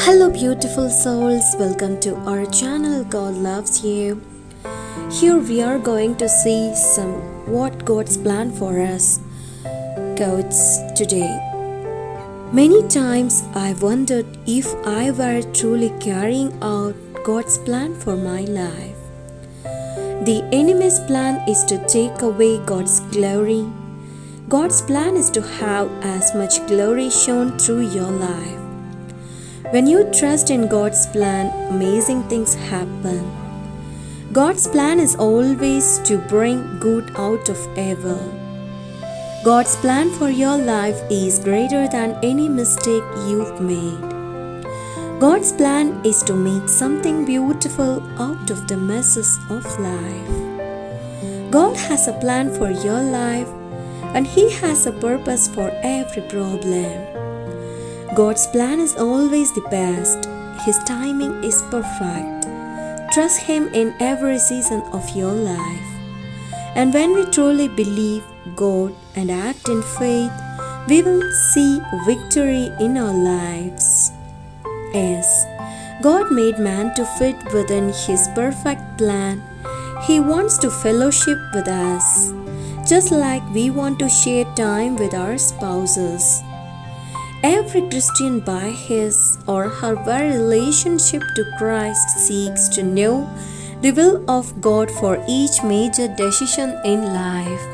Hello, beautiful souls. Welcome to our channel. God loves you. Here we are going to see what God's plan for us. Quotes today. Many times I've wondered if I were truly carrying out God's plan for my life. The enemy's plan is to take away God's glory. God's plan is to have as much glory shown through your life. When you trust in God's plan, amazing things happen. God's plan is always to bring good out of evil. God's plan for your life is greater than any mistake you've made. God's plan is to make something beautiful out of the messes of life. God has a plan for your life, and He has a purpose for every problem. God's plan is always the best. His timing is perfect. Trust Him in every season of your life. And when we truly believe God and act in faith, we will see victory in our lives. Yes, God made man to fit within His perfect plan. He wants to fellowship with us, just like we want to share time with our spouses. Every Christian by his or her very relationship to Christ seeks to know the will of God for each major decision in life.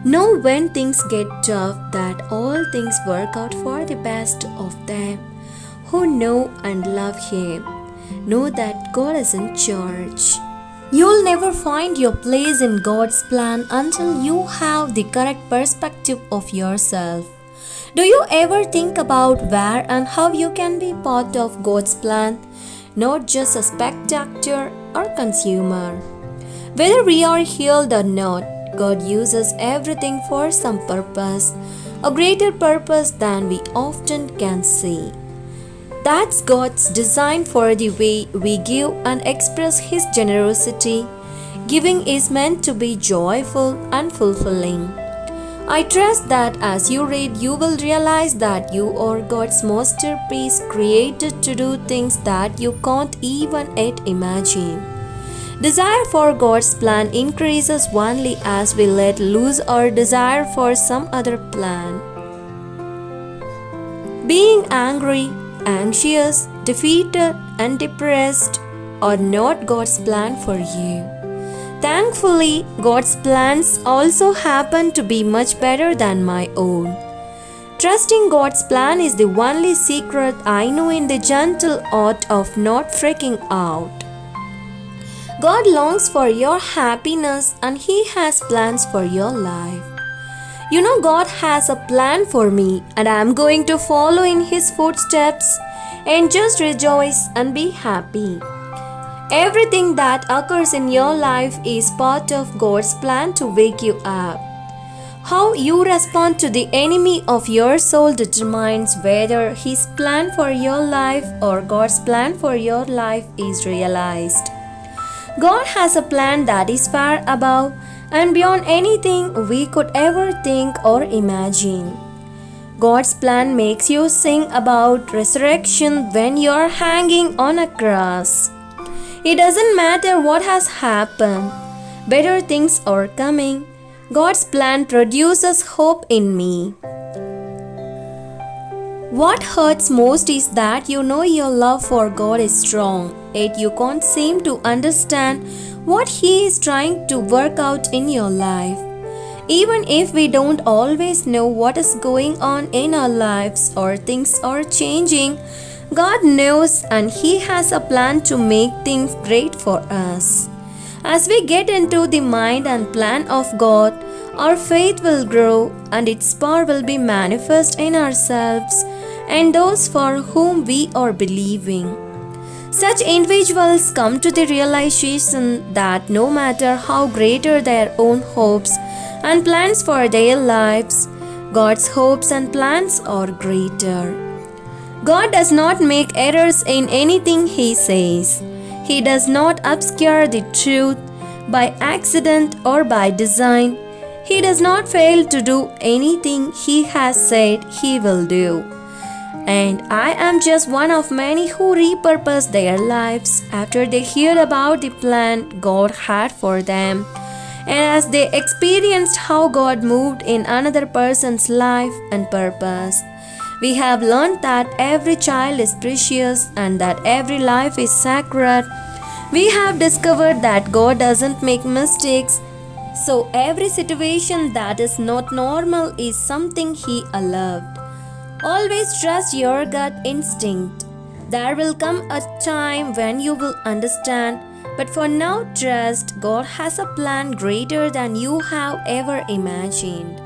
Know when things get tough that all things work out for the best of them who know and love Him. Know that God is in charge. You'll never find your place in God's plan until you have the correct perspective of yourself. Do you ever think about where and how you can be part of God's plan, not just a spectator or consumer? Whether we are healed or not, God uses everything for some purpose, a greater purpose than we often can see. That's God's design for the way we give and express His generosity. Giving is meant to be joyful and fulfilling. I trust that as you read, you will realize that you are God's masterpiece, created to do things that you can't even yet imagine. Desire for God's plan increases only as we let loose our desire for some other plan. Being angry, anxious, defeated, and depressed are not God's plan for you. Thankfully, God's plans also happen to be much better than my own. Trusting God's plan is the only secret I know in the gentle art of not freaking out. God longs for your happiness and He has plans for your life. You know, God has a plan for me and I am going to follow in His footsteps and just rejoice and be happy. Everything that occurs in your life is part of God's plan to wake you up. How you respond to the enemy of your soul determines whether his plan for your life or God's plan for your life is realized. God has a plan that is far above and beyond anything we could ever think or imagine. God's plan makes you sing about resurrection when you are hanging on a cross. It doesn't matter what has happened. Better things are coming. God's plan produces hope in me. What hurts most is that you know your love for God is strong, yet you can't seem to understand what He is trying to work out in your life. Even if we don't always know what is going on in our lives or things are changing, God knows and He has a plan to make things great for us. As we get into the mind and plan of God, our faith will grow and its power will be manifest in ourselves and those for whom we are believing. Such individuals come to the realization that no matter how greater their own hopes and plans for their lives, God's hopes and plans are greater. God does not make errors in anything He says. He does not obscure the truth by accident or by design. He does not fail to do anything He has said He will do. And I am just one of many who repurpose their lives after they hear about the plan God had for them. And as they experienced how God moved in another person's life and purpose, we have learned that every child is precious and that every life is sacred. We have discovered that God doesn't make mistakes, so every situation that is not normal is something He allowed. Always trust your gut instinct. There will come a time when you will understand, but for now, trust God has a plan greater than you have ever imagined.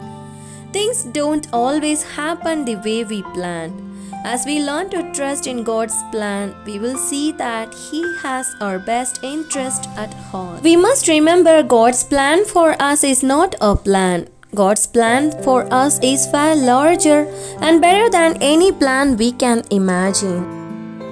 Things don't always happen the way we planned. As we learn to trust in God's plan, we will see that He has our best interest at heart. We must remember God's plan for us is not a plan. God's plan for us is far larger and better than any plan we can imagine.